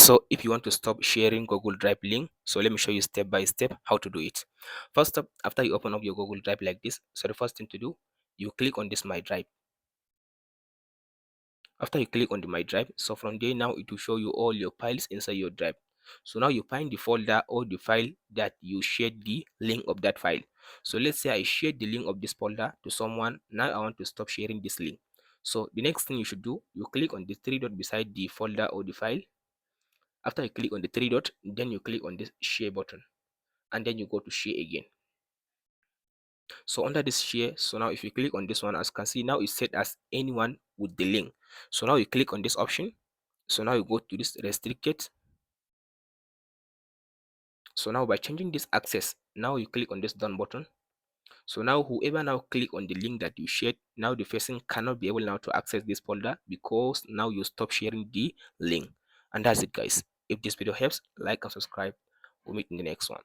So if you want to stop sharing Google Drive link, so let me show you step by step how to do it. First up, after you open up your Google Drive like this, so the first thing to do, you click on this My Drive. After you click on the My Drive, so from there now it will show you all your files inside your drive. So now you find the folder or the file that you shared the link of that file. So let's say I shared the link of this folder to someone. Now I want to stop sharing this link. So the next thing you should do, you click on the three dot beside the folder or the file. After you click on the three dot, then you click on this share button, and then you go to share again. So under this share, so now if you click on this one, as you can see, now it's set as anyone with the link. So now you click on this option. So now you go to this restricted. So now by changing this access, now you click on this done button. So now whoever now click on the link that you shared, now the person cannot be able now to access this folder because now you stop sharing the link. And that's it, guys. If this video helps, like and subscribe. We'll meet in the next one.